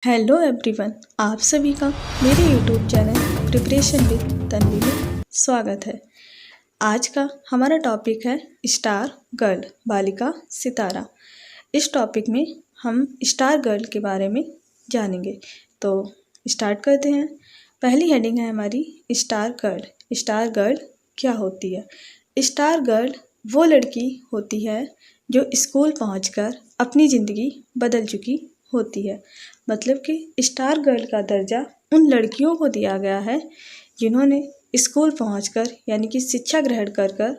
Hello everyone, आप सभी का मेरे YouTube channel preparation with Tanvi में स्वागत है। आज का हमारा टॉपिक है स्टार गर्ल, बालिका सितारा। इस टॉपिक में हम स्टार गर्ल के बारे में जानेंगे। तो स्टार्ट करते हैं। पहली हेडिंग है हमारी स्टार गर्ल। स्टार गर्ल क्या होती है? स्टार गर्ल वो लड़की होती है जो स्कूल पहुंचकर अपनी ज़िंदगी बदल चुकी होती है। मतलब कि स्टार गर्ल का दर्जा उन लड़कियों को दिया गया है जिन्होंने स्कूल पहुंचकर यानी कि शिक्षा ग्रहण कर कर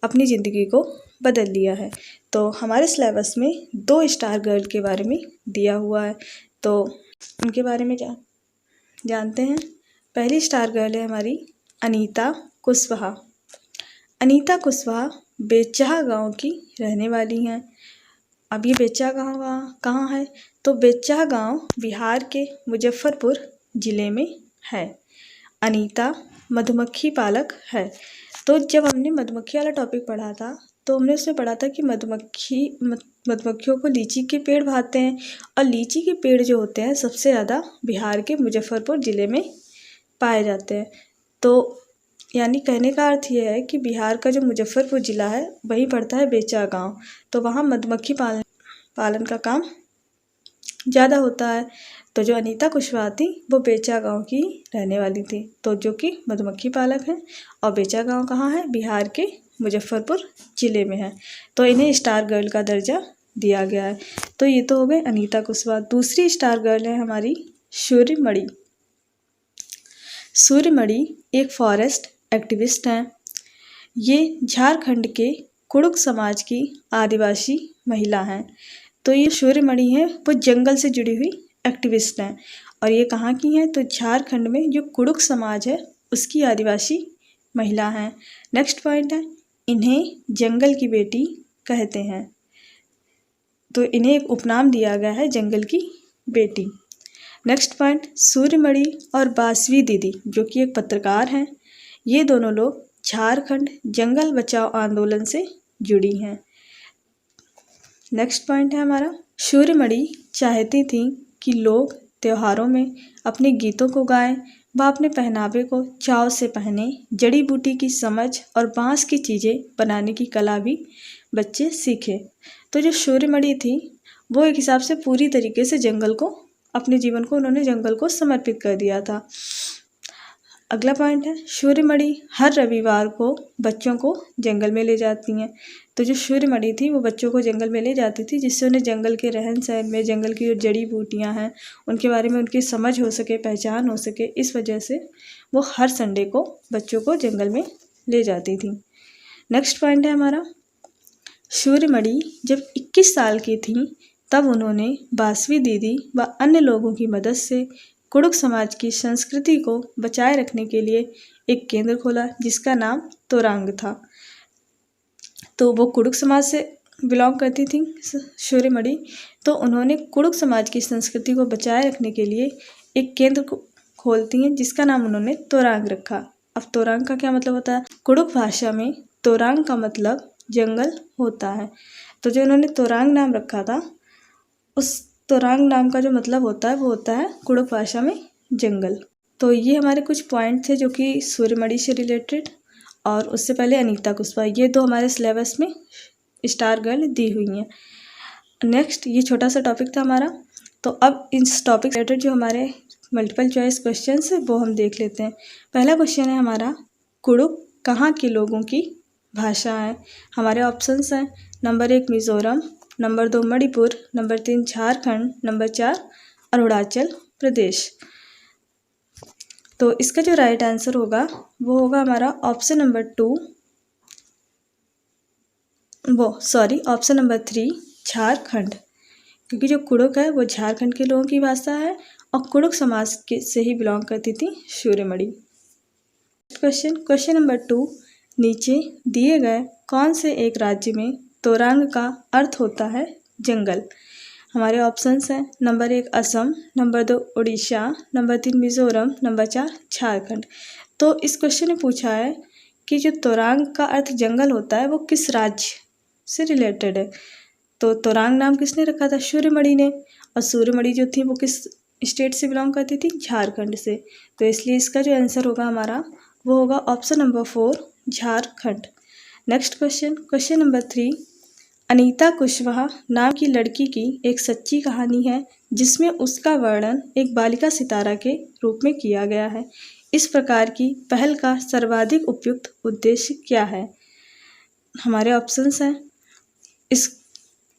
अपनी ज़िंदगी को बदल लिया है। तो हमारे सिलेबस में 2 स्टार गर्ल के बारे में दिया हुआ है, तो उनके बारे में जानते हैं। पहली स्टार गर्ल है हमारी अनीता कुशवाहा। अनीता कुशवाहा बेच्चाह गांव की रहने वाली हैं। अब ये बेच्चा गाँव कहाँ है? तो बेच्चा गाँव बिहार के मुजफ्फरपुर ज़िले में है। अनीता मधुमक्खी पालक है। तो जब हमने मधुमक्खी वाला टॉपिक पढ़ा था तो हमने उसमें पढ़ा था कि मधुमक्खियों को लीची के पेड़ भाते हैं, और लीची के पेड़ जो होते हैं सबसे ज़्यादा बिहार के मुजफ्फरपुर ज़िले में पाए जाते हैं। तो यानी कहने का अर्थ ये है कि बिहार का जो मुजफ्फरपुर ज़िला है वहीं पड़ता है बेच्चा गाँव। तो वहाँ मधुमक्खी पालन का काम ज़्यादा होता है। तो जो अनीता कुशवाहा थी वो बेच्चा गांव की रहने वाली थी, तो जो कि मधुमक्खी पालक हैं। और बेच्चा गांव कहाँ है? बिहार के मुजफ्फरपुर ज़िले में है। तो इन्हें स्टार गर्ल का दर्जा दिया गया है। तो ये तो हो गए अनीता कुशवाहा। दूसरी स्टार गर्ल है हमारी सूर्यमणि। सूर्यमणि एक फॉरेस्ट एक्टिविस्ट हैं। ये झारखंड के कुड़ुक समाज की आदिवासी महिला हैं। तो ये सूर्यमणि है वो जंगल से जुड़ी हुई एक्टिविस्ट हैं। और ये कहाँ की हैं? तो झारखंड में जो कुड़ुक समाज है उसकी आदिवासी महिला हैं। नेक्स्ट पॉइंट है, इन्हें जंगल की बेटी कहते हैं। तो इन्हें एक उपनाम दिया गया है जंगल की बेटी। नेक्स्ट पॉइंट, सूर्यमणि और बासवी दीदी जो कि एक पत्रकार हैं, ये दोनों लोग झारखंड जंगल बचाओ आंदोलन से जुड़ी हैं। नेक्स्ट पॉइंट है हमारा, सूर्यमणि चाहती थी कि लोग त्योहारों में अपने गीतों को गाएं व अपने पहनावे को चाव से पहने, जड़ी बूटी की समझ और बांस की चीज़ें बनाने की कला भी बच्चे सीखें। तो जो सूर्यमणि थी वो एक हिसाब से पूरी तरीके से जंगल को, अपने जीवन को उन्होंने जंगल को समर्पित कर दिया था। अगला पॉइंट है, सूर्यमणि हर रविवार को बच्चों को जंगल में ले जाती हैं। तो जो सूर्यमणि थी वो बच्चों को जंगल में ले जाती थी जिससे उन्हें जंगल के रहन सहन में, जंगल की जो जड़ी बूटियाँ हैं उनके बारे में उनकी समझ हो सके, पहचान हो सके। इस वजह से वो हर संडे को बच्चों को जंगल में ले जाती थी। नेक्स्ट पॉइंट है हमारा, सूर्यमणि जब 21 साल की थी तब उन्होंने बासवी दीदी व अन्य लोगों की मदद से कुड़ुक समाज की संस्कृति को बचाए रखने के लिए एक केंद्र खोला जिसका नाम तोरांग था। तो वो कुड़ुक समाज से बिलोंग करती थी सूर्यमणि। तो उन्होंने कुड़ुक समाज की संस्कृति को बचाए रखने के लिए एक केंद्र खोलती हैं जिसका नाम उन्होंने तोरांग रखा। अब तोरांग का क्या मतलब होता है? कुड़ुक भाषा में तोरांग का मतलब जंगल होता है। तो जो उन्होंने तोरांग नाम रखा था, उस तोरांग नाम का जो मतलब होता है वो होता है कुड़ुक भाषा में जंगल। तो ये हमारे कुछ पॉइंट थे जो कि सूर्यमणि से रिलेटेड, और उससे पहले अनीता कुशवाहा। ये दो हमारे सिलेबस में स्टार गर्ल दी हुई हैं। नेक्स्ट, ये छोटा सा टॉपिक था हमारा। तो अब इस टॉपिक रिलेटेड जो हमारे मल्टीपल चॉइस क्वेश्चन है वो हम देख लेते हैं। पहला क्वेश्चन है हमारा, कुड़ुक कहाँ के लोगों की भाषा है? हमारे ऑप्शंस हैं, number 1 Mizoram, number 2 Manipur, number 3 Jharkhand, number 4 Arunachal Pradesh. तो इसका जो राइट आंसर होगा वो होगा हमारा ऑप्शन नंबर 3 झारखंड, क्योंकि जो कुड़ुक है वो झारखंड के लोगों की भाषा है और कुड़ुक समाज के से ही बिलोंग करती थी सूर्यमणि। क्वेश्चन नंबर 2, नीचे दिए गए कौन से एक राज्य में तोरांग का अर्थ होता है जंगल? हमारे ऑप्शंस हैं, number 1 Assam, number 2 Orissa, number 3 Mizoram, number 4 Jharkhand. तो इस क्वेश्चन में पूछा है कि जो तोरांग का अर्थ जंगल होता है वो किस राज्य से रिलेटेड है। तो तोरांग नाम किसने रखा था? सूर्यमणि ने। और सूर्यमणि जो थी वो किस स्टेट से बिलोंग करती थी? झारखंड से। तो इसलिए इसका जो आंसर होगा हमारा वो होगा option number 4 Jharkhand. Next question, question number 3, Anita Kushwaha नाम की लड़की की एक सच्ची कहानी है जिसमें उसका वर्णन एक बालिका सितारा के रूप में किया गया है। इस प्रकार की पहल का सर्वाधिक उपयुक्त उद्देश्य क्या है? हमारे ऑप्शंस हैं। इस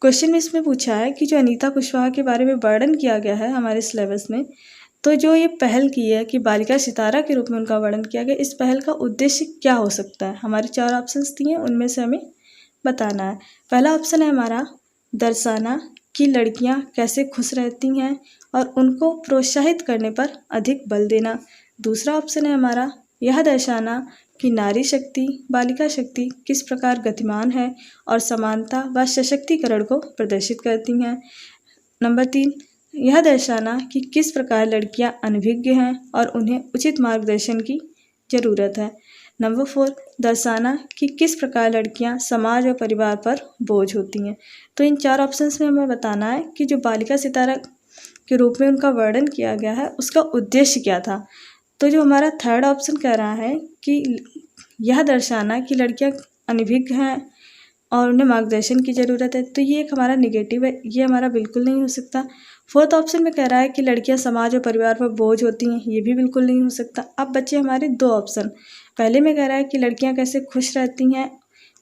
क्वेश्चन में इसमें पूछा है कि जो अनीता कुशवाहा के बारे में वर्णन किया गया है हमारे सिलेबस में, तो जो ये पहल की है कि बालिका सितारा के रूप में उनका वर्णन किया गया, इस पहल का उद्देश्य क्या हो सकता है? हमारे 4 ऑप्शंस दिए हैं, उनमें से हमें बताना है। पहला ऑप्शन है हमारा दर्शाना कि लड़कियां कैसे खुश रहती हैं और उनको प्रोत्साहित करने पर अधिक बल देना। दूसरा ऑप्शन है हमारा यह दर्शाना कि नारी शक्ति, बालिका शक्ति किस प्रकार गतिमान है और समानता व सशक्तिकरण को प्रदर्शित करती हैं। नंबर 3, यह दर्शाना कि किस प्रकार लड़कियां अनभिज्ञ हैं और उन्हें उचित मार्गदर्शन की ज़रूरत है। नंबर 4, दर्शाना कि किस प्रकार लड़कियां समाज और परिवार पर बोझ होती हैं। तो इन 4 ऑप्शंस में हमें बताना है कि जो बालिका सितारा के रूप में उनका वर्णन किया गया है उसका उद्देश्य क्या था। तो जो हमारा थर्ड ऑप्शन कह रहा है कि यह दर्शाना कि लड़कियां अनभिज्ञ हैं और उन्हें मार्गदर्शन की ज़रूरत है, तो ये एक हमारा निगेटिव है, ये हमारा बिल्कुल नहीं हो सकता। फोर्थ ऑप्शन में कह रहा है कि लड़कियां समाज और परिवार पर बोझ होती हैं, ये भी बिल्कुल नहीं हो सकता। अब बचे हमारे 2 ऑप्शन। पहले में कह रहा है कि लड़कियां कैसे खुश रहती हैं,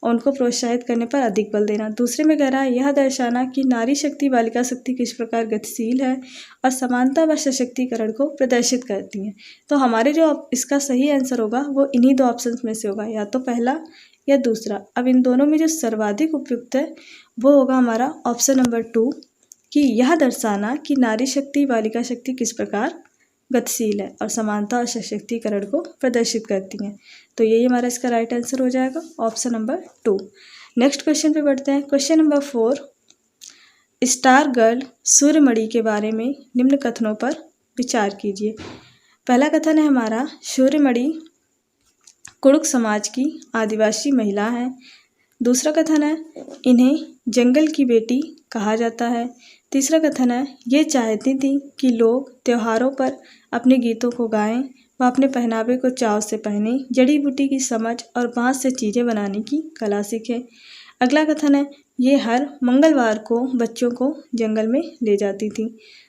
उनको प्रोत्साहित करने पर अधिक बल देना। दूसरे में कह रहा है यह दर्शाना कि नारी शक्ति, बालिका शक्ति किस प्रकार गतिशील है और समानता व सशक्तिकरण को प्रदर्शित करती हैं। तो हमारे जो इसका सही आंसर होगा वो इन्हीं 2 ऑप्शन में से होगा, या तो पहला या दूसरा। अब इन दोनों में जो सर्वाधिक उपयुक्त है वो होगा हमारा ऑप्शन नंबर 2 कि यह दर्शाना कि नारी शक्ति, बालिका शक्ति किस प्रकार गतिशील है और समानता और सशक्तिकरण को प्रदर्शित करती हैं। तो यही हमारा इसका राइट आंसर हो जाएगा, ऑप्शन नंबर 2। नेक्स्ट क्वेश्चन पे बढ़ते हैं। Question number 4, star girl Suryamani के बारे में निम्न कथनों पर विचार कीजिए। पहला कथन है हमारा, सूर्यमणि कुड़ुक समाज की आदिवासी महिला है। दूसरा कथन है, इन्हें जंगल की बेटी कहा जाता है। तीसरा कथन है, ये चाहती थी कि लोग त्योहारों पर अपने गीतों को गाएं व अपने पहनावे को चाव से पहने, जड़ी बूटी की समझ और बांस से चीज़ें बनाने की कला सीखें। अगला कथन है, ये हर मंगलवार को बच्चों को जंगल में ले जाती थी।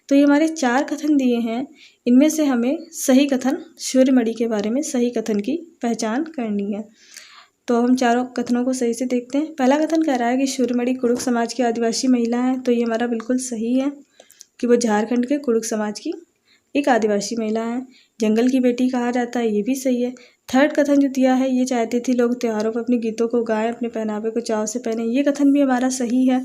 तो ये हमारे 4 कथन दिए हैं, इनमें से हमें सही कथन सूर्यमणि के बारे में सही कथन की पहचान करनी है। तो हम चारों कथनों को सही से देखते हैं। पहला कथन कह रहा है कि सूर्यमणि कुड़ुक समाज की आदिवासी महिला है, तो ये हमारा बिल्कुल सही है कि वो झारखंड के कुड़ुक समाज की एक आदिवासी महिला है। जंगल की बेटी कहा जाता है, ये भी सही है। थर्ड कथन जो दिया है, ये चाहती थी लोग त्योहारों पर अपने गीतों को गाएं, अपने पहनावे को चाव से पहने, ये कथन भी हमारा सही है।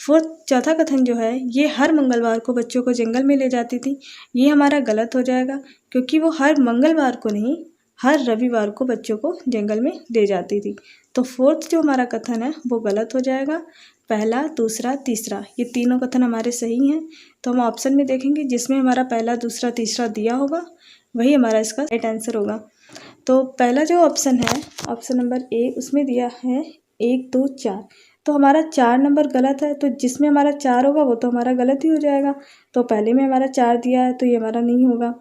चौथा कथन जो है, ये हर मंगलवार को बच्चों को जंगल में ले जाती थी, ये हमारा गलत हो जाएगा, क्योंकि वो हर मंगलवार को नहीं, हर रविवार को बच्चों को जंगल में ले जाती थी। तो फोर्थ जो हमारा कथन है वो गलत हो जाएगा। पहला, दूसरा, तीसरा, ये तीनों कथन हमारे सही हैं। तो हम ऑप्शन में देखेंगे जिसमें हमारा पहला, दूसरा, तीसरा दिया होगा वही हमारा इसका राइट आंसर होगा। तो पहला जो ऑप्शन है, ऑप्शन नंबर ए, उसमें दिया है 1, 2, 4, तो हमारा 4 नंबर गलत है। तो जिसमें हमारा 4 होगा वो तो हमारा गलत ही हो जाएगा। तो पहले में हमारा 4 दिया है तो ये हमारा नहीं होगा।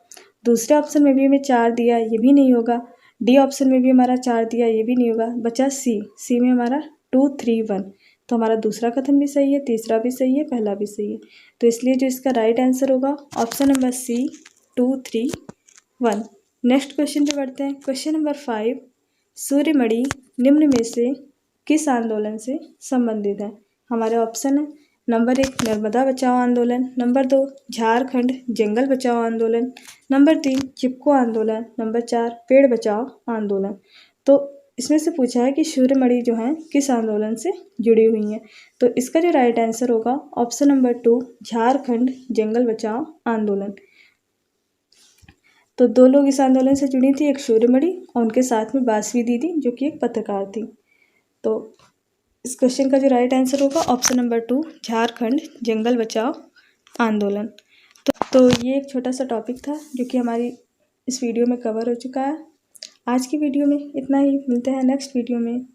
दूसरे ऑप्शन में भी हमें 4 दिया है, ये भी नहीं होगा। डी ऑप्शन में भी हमारा 4 दिया, ये भी नहीं होगा। बचा सी में हमारा 2, 3, 1, तो हमारा दूसरा कथन भी सही है, तीसरा भी सही है, पहला भी सही है। तो इसलिए जो इसका राइट आंसर होगा option number C, 2, 3, 1। Next question पे बढ़ते हैं। क्वेश्चन नंबर 5, सूर्यमणि निम्न में से किस आंदोलन से संबंधित है? हमारे ऑप्शन है, नंबर 1 नर्मदा बचाओ आंदोलन, नंबर 2 झारखंड जंगल बचाओ आंदोलन, नंबर 3 चिपको आंदोलन, नंबर 4 पेड़ बचाओ आंदोलन। तो इसमें से पूछा है कि सूर्यमणि जो है किस आंदोलन से जुड़ी हुई हैं। तो इसका जो राइट आंसर होगा ऑप्शन नंबर 2 झारखंड जंगल बचाओ आंदोलन। तो 2 लोग इस आंदोलन से जुड़ी थी, एक सूर्यमणि और उनके साथ में बासवी दीदी जो कि एक पत्रकार थी। तो इस क्वेश्चन का जो राइट आंसर होगा ऑप्शन नंबर 2 झारखंड जंगल बचाओ आंदोलन। तो ये एक छोटा सा टॉपिक था जो कि हमारी इस वीडियो में कवर हो चुका है। आज की वीडियो में इतना ही, मिलते हैं नेक्स्ट वीडियो में।